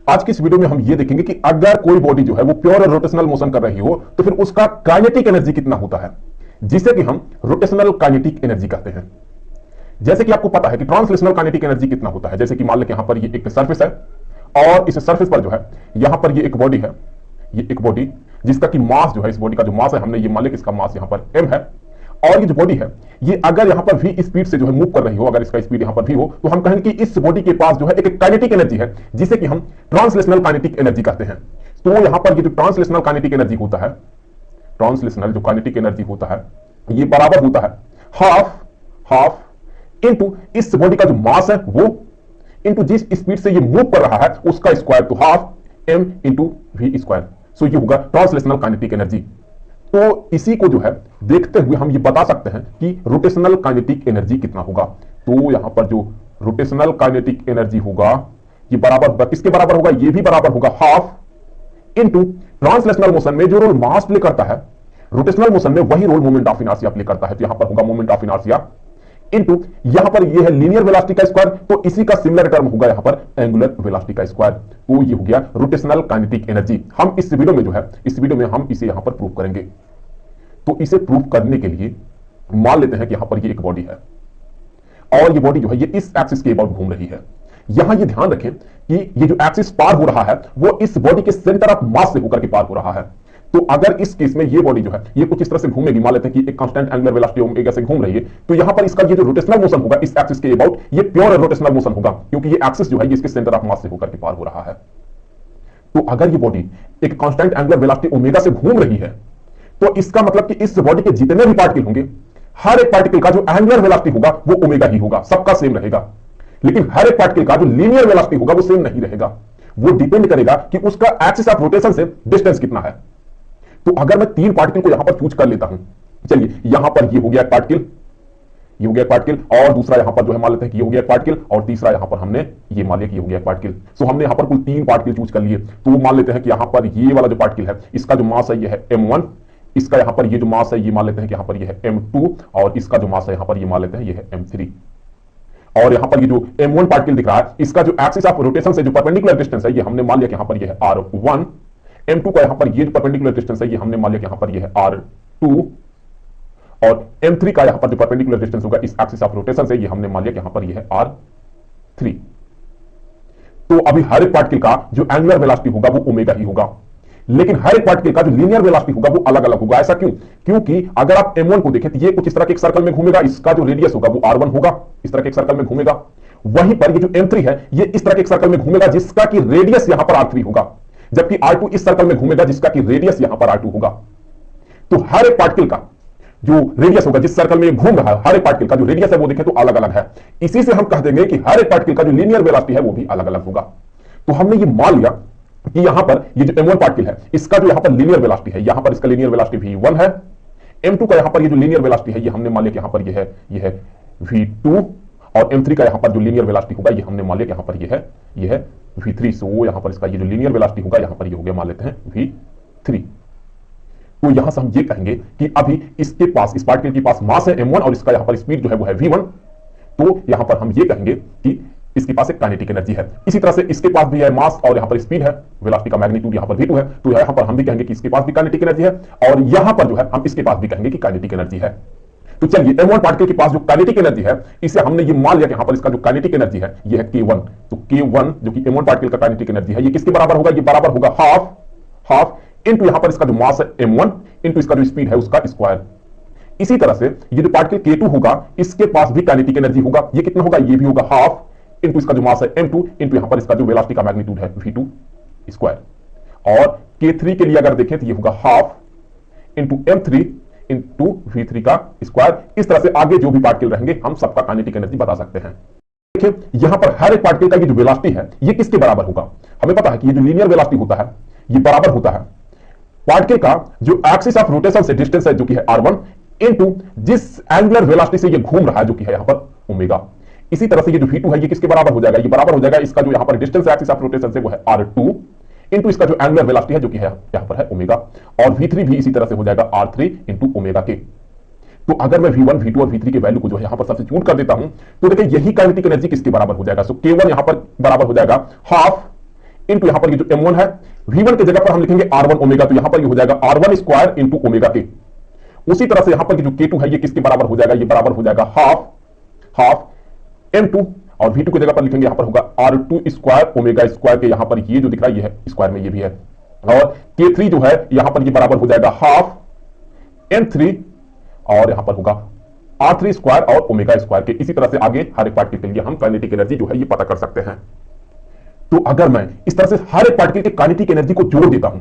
आज की इस वीडियो में हम ये देखेंगे कि अगर कोई बॉडी जो है वो प्योर रोटेशनल मोशन कर रही हो तो फिर उसका काइनेटिक एनर्जी कितना होता है, जिसे कि हम रोटेशनल काइनेटिक एनर्जी कहते हैं। जैसे कि आपको पता है कि ट्रांसलेशनल काइनेटिक एनर्जी कितना होता है। जैसे कि मान लें कि यहां पर ये एक सरफेस है और इस सरफेस पर जो है यहां पर ये एक बॉडी है, ये एक बॉडी जिसका कि मास जो है, इस बॉडी का जो मास है, हमने ये मान लिया कि इसका मास यहां पर m है। और ये जो बॉडी है ये अगर यहां पर भी स्पीड से जो है मूव कर रही हो, अगर इसका स्पीड यहां पर भी हो, तो हम कहेंगे कि इस बॉडी के पास जो है एक काइनेटिक एनर्जी है, जिसे कि हम ट्रांसलेशनल काइनेटिक एनर्जी कहते हैं। तो यहां पर ये जो ट्रांसलेशनल काइनेटिक एनर्जी होता है, ट्रांसलेशनल जो काइनेटिक एनर्जी होता है, ये बराबर होता है हाफ इनटू इस बॉडी का जो मास है वो इनटू जिस स्पीड से ये मूव कर रहा है उसका स्क्वायर, तो half m into v square. So ये होगा ट्रांसलेशनल काइनेटिक एनर्जी। तो इसी को जो है देखते हुए हम ये बता सकते हैं कि रोटेशनल काइनेटिक एनर्जी कितना होगा। तो यहां पर जो रोटेशनल काइनेटिक एनर्जी होगा ये बराबर होगा, किसके बराबर होगा, ये भी बराबर होगा हाफ इनटू ट्रांसलेशनल मोशन में जो रोल मास प्ले करता है, रोटेशनल मोशन में वही role moment of inertia play करता है। तो यहां पर होगा मोमेंट ऑफ इनर्शिया इनटू यहां पर ये है लीनियर वेलोसिटी का स्क्वायर, तो इसी का सिमिलर टर्म होगा यहां पर एंगुलर वेलोसिटी का स्क्वायर। तो ये हो गया रोटेशनल काइनेटिक एनर्जी। हम इस वीडियो में जो है, इस वीडियो में हम इसे यहां पर प्रूव करेंगे। तो इसे प्रूव करने के लिए मान लेते हैं कि यहां पर ये एक बॉडी है और ये बॉडी जो है ये इस एक्सिस के अबाउट घूम रही है। यहां ये ध्यान रखें कि ये जो एक्सिस पार हो रहा है वो इस बॉडी के सेंटर ऑफ मास से होकर के पार हो रहा है। तो अगर इस केस में ये बॉडी जो है ये कुछ इस तरह से घूमेगी, मान लेते हैं कि एक कांस्टेंट एंगुलर वेलोसिटी ओमेगा से घूम रही है, तो यहां पर इसका ये जो रोटेशनल मोशन होगा इस एक्सिस के अबाउट, ये प्योर रोटेशनल मोशन होगा, क्योंकि ये एक्सिस जो है ये इसके सेंटर ऑफ मास से होकर के पार हो रहा है। तो अगर ये बॉडी एक कांस्टेंट एंगुलर वेलोसिटी ओमेगा से घूम रही है तो इसका मतलब कि इस बॉडी के जितने भी पार्टिकल होंगे, हर एक पार्टिकल का जो एंगुलर वेलोसिटी होगा वो ओमेगा ही होगा, सबका सेम रहेगा। लेकिन हर एक पार्टिकल का जो लीनियर वेलोसिटी होगा वो सेम नहीं रहेगा, वो डिपेंड करेगा कि उसका एक्सिस ऑफ रोटेशन से डिस्टेंस कितना है। तो अगर मैं तीन पार्टिकल को यहां पर चूज कर लेता हूं, चलिए यहां पर ये हो गया एक पार्टिकल, ये हो गया एक पार्टिकल, और दूसरा यहां पर जो है मान लेते हैं कि ये हो गया एक पार्टिकल, और तीसरा यहां पर हमने ये मान लिया कि ये हो गया एक पार्टिकल। सो हमने यहां पर कुल तीन पार्टिकल चूज कर लिए। तो मान लेते हैं कि यहां पर ये वाला जो पार्टिकल है इसका जो मास है ये है m1, इसका यहां पर ये जो मास है ये मान लेते हैं कि यहां पर ये है m2, और इसका जो मास है यहां पर ये मान लेते हैं ये है m3। और यहां पर ये जो m1 पार्टिकल दिख रहा है इसका जो एक्सिस ऑफ रोटेशन से जो परपेंडिकुलर डिस्टेंस है ये हमने मान लिया कि यहां पर ये है r1, m2 का यहां पर ये जो परपेंडिकुलर डिस्टेंस है ये हमने मान लिया कि यहां पर ये है r2, और m3 का यहां पर जो परपेंडिकुलर डिस्टेंस होगा इस एक्सिस ऑफ रोटेशन से ये हमने मान लिया कि यहां पर ये है r3। तो अभी हर एक पार्टिकल का जो एंगुलर वेलोसिटी होगा वो ओमेगा ही होगा, लेकिन हर एक पार्टिकल का जो लीनियर वेलोसिटी होगा वो अलग अलग होगा। ऐसा क्यों? क्योंकि अगर आप m1 को देखें तो ये कुछ इस तरह के एक सर्कल में घूमेगा, इसका जो रेडियस होगा वो r1 होगा, इस तरह के एक सर्कल में घूमेगा। वहीं पर ये जो m3 है ये इस तरह के एक सर्कल में घूमेगा जिसका कि रेडियस यहां पर r3 होगा, जबकि r2 इस सर्कल में घूमेगा जिसका कि रेडियस यहां पर r2 होगा। तो हर एक पार्टिकल का जो रेडियस होगा, जिस सर्कल में घूम रहा है, हर एक पार्टिकल का जो रेडियस है वो देखें तो अलग अलग है। इसी से हम कह देंगे कि हर एक पार्टिकल का जो लीनियर वेलोसिटी है वो भी अलग अलग होगा। तो हमने ये मान लिया कि यहां पर ये जो m1 पार्टिकल है इसका जो यहां पर लीनियर वेलोसिटी है, यहां पर इसका लीनियर वेलोसिटी v1 है। m2 का यहां पर ये जो लीनियर वेलोसिटी है ये हमने मान लिया कि यहां पर ये है v2, और m3 का यहां पर जो लीनियर वेलोसिटी होगा ये हमने मान लिया कि यहां पर ये है v3। सो यहां पर इसका ये जो लीनियर वेलोसिटी होगा यहां पर ये हो गया मान लेते हैं v3। तो यहां से हम ये कहेंगे कि अभी इसके पास, इस पार्टिकल के पास मास है m1 और इसका यहां पर स्पीड जो है वो है v1। तो यहां पर हम ये कहेंगे कि इसके पास एक काइनेटिक एनर्जी है। इसी तरह से इसके पास भी है मास और यहां पर स्पीड है, वेलोसिटी का मैग्नीट्यूड यहां पर v2 है, तो यहां पर हम भी कहेंगे कि इसके पास भी काइनेटिक एनर्जी है, और यहां पर जो है हम इसके पास भी कहेंगे कि काइनेटिक एनर्जी है। तो चलिए m1 पार्टिकल के पास जो काइनेटिक एनर्जी है इसे हमने ये मान लिया कि यहां पर इसका जो काइनेटिक एनर्जी है ये है k1। तो k1 जो कि m1 पार्टिकल का काइनेटिक एनर्जी है ये किसके बराबर होगा, ये बराबर होगा हाफ इनटू यहां पर इसका जो मास है m1 इनटू इसका जो स्पीड है उसका स्क्वायर। इसी तरह से ये जो पार्टिकल k2 होगा इसके पास भी काइनेटिक एनर्जी होगा, ये कितना होगा, ये भी होगा हाफ इनटू इसका जो मास है m2 इनटू यहां पर इसका जो वेलोसिटी का मैग्नीट्यूड है v2 स्क्वायर। और k3 के लिए अगर देखें तो ये होगा half into m3 into v3 का स्क्वायर। इस तरह से आगे जो भी पार्टिकल रहेंगे हम सबका काइनेटिक एनर्जी बता सकते हैं। देखिए यहां पर हर एक पार्टिकल का ये जो वेलोसिटी है ये किसके बराबर होगा, हमें पता है कि ये जो लीनियर वेलोसिटी होता है ये बराबर होता है पार्टिकल का जो एक्सिस ऑफ रोटेशन से डिस्टेंस है जो कि है r1 इनटू जिस एंगुलर वेलोसिटी से ये घूम रहा है जो कि है यहां पर ओमेगा। इसी तरह से ये जो v2 है ये किसके बराबर हो जाएगा, ये बराबर हो जाएगा इसका जो यहां पर डिस्टेंस एक्सिस ऑफ रोटेशन से वो है r2 इनटू इसका जो एंगुलर वेलोसिटी है जो कि है यहां पर है ओमेगा, और v3 भी इसी तरह से हो जाएगा r3 इनटू ओमेगा के। तो अगर मैं v1 v2 और v3 के वैल्यू को जो है यहां पर सब्स्टिट्यूट कर देता हूं तो देखिए यही काइनेटिक एनर्जी किसके बराबर हो जाएगा। सो k1 यहां पर बराबर हो जाएगा हाफ इंटू यहां पर ये जो m1 है, v1 की जगह पर हम लिखेंगे r1 ओमेगा, तो यहां पर ये हो जाएगा r1 स्क्वायर इंटू ओमेगा के। उसी तरह से यहां पर जो k2 है ये किसके बराबर हो जाएगा, ये बराबर हो जाएगा हाफ m2, और v2 की जगह पर लिखेंगे यहां पर होगा r2 स्क्वायर ओमेगा स्क्वायर के। यहां पर ये जो दिख रहा है ये है स्क्वायर में, ये भी है। और k3 जो है यहां पर ये बराबर हो जाएगा हाफ m3, और यहां पर होगा r3 स्क्वायर और ओमेगा स्क्वायर के। इसी तरह से आगे हर एक पार्टिकल के लिए हम काइनेटिक एनर्जी जो है ये पता कर सकते हैं। तो अगर मैं इस तरह से हर एक पार्टिकल के काइनेटिक एनर्जी को जोड़ देता हूं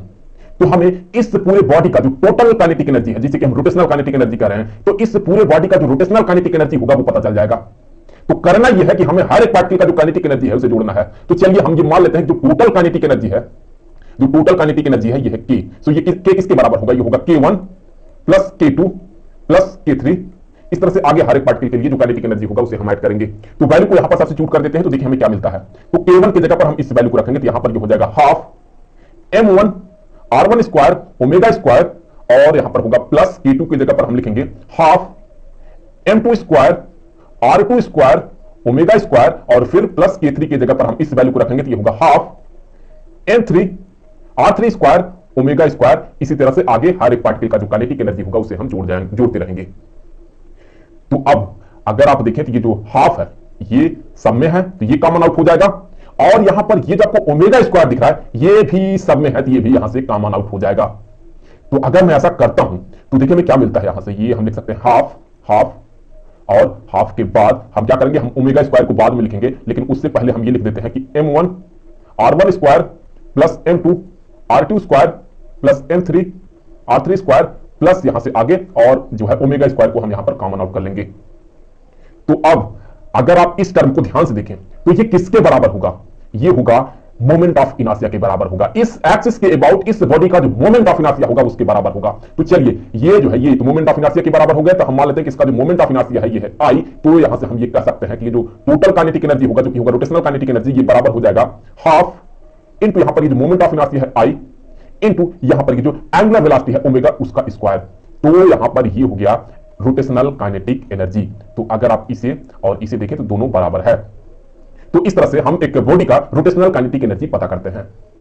तो हमें इस पूरे बॉडी का जो टोटल काइनेटिक एनर्जी है, जिसे कि हम रोटेशनल काइनेटिक एनर्जी कह रहे हैं, तो इस पूरे बॉडी का जो रोटेशनल काइनेटिक एनर्जी होगा वो पता चल जाएगा। तो करना यह है कि हमें हर एक पार्टिकल का जो काइनेटिक एनर्जी है उसे जोड़ना है। तो चलिए हम ये मान लेते हैं कि जो टोटल काइनेटिक एनर्जी है, जो टोटल काइनेटिक एनर्जी है ये है के। सो ये के किसके बराबर होगा, ये होगा k1 plus k2 plus k3। इस तरह से आगे हर एक पार्टिकल के लिए जो काइनेटिक एनर्जी होगा उसे हम ऐड करेंगे। तो वैल्यू को यहां पर सब्स्टिट्यूट कर देते हैं, तो देखिए हमें क्या मिलता है। तो k1 की जगह पर हम इस वैल्यू को रखेंगे, तो यहां पर ये हो जाएगा half m1 r1 square omega square, और यहां पर होगा प्लस k2 की जगह पर हम लिखेंगे half m2 square r2 square omega square, और फिर प्लस k3 की जगह पर हम इस वैल्यू को रखेंगे, तो ये होगा half m3 r3 square omega square. इसी तरह से आगे हर एक पार्टिकल का जो काइनेटिक एनर्जी होगा उसे हम जोड़ते रहेंगे। तो अब अगर आप देखें तो ये जो हाफ है ये सब में है, तो ये कॉमन आउट हो जाएगा, और यहां पर ये जो आपको ओमेगा स्क्वायर दिख रहा है ये भी सब में है, तो ये भी यहां से कॉमन आउट हो जाएगा। तो अगर मैं ऐसा करता हूं तो देखिए हमें क्या मिलता है। यहां से ये हम लिख सकते हैं हाफ, और हाफ के बाद हम क्या करेंगे, हम ओमेगा स्क्वायर को बाद में लिखेंगे, लेकिन उससे पहले हम ये लिख देते हैं कि m1 r1 square plus m2 r2 square plus m3 r3 square, plus यहां से आगे और जो है ओमेगा स्क्वायर को हम यहां पर कॉमन आउट कर लेंगे। तो अब अगर आप इस टर्म को ध्यान से देखें तो ये किसके बराबर होगा, ये होगा मोमेंट ऑफ इनर्शिया के बराबर होगा। इस एक्सिस के अबाउट इस बॉडी का जो मोमेंट ऑफ इनर्शिया होगा उसके बराबर होगा। तो चलिए ये जो है ये तो मोमेंट ऑफ इनर्शिया के बराबर हो गया, तो हम मान लेते हैं कि इसका जो मोमेंट ऑफ इनर्शिया है ये है आई। तो यहां से हम ये कह सकते हैं कि ये जो टोटल काइनेटिक एनर्जी होगा, जो कि होगा रोटेशनल काइनेटिक एनर्जी, ये बराबर हो जाएगा हाफ इंटू यहां पर ये जो मोमेंट ऑफ इनर्शिया है आई, इंटू यहां पर ये जो एंगुलर वेलोसिटी है ओमेगा उसका स्क्वायर। तो यहां पर ये हो गया रोटेशनल काइनेटिक एनर्जी। तो अगर आप इसे और इसे देखें तो दोनों बराबर है। तो इस तरह से हम एक बॉडी का रोटेशनल काइनेटिक एनर्जी पता करते हैं।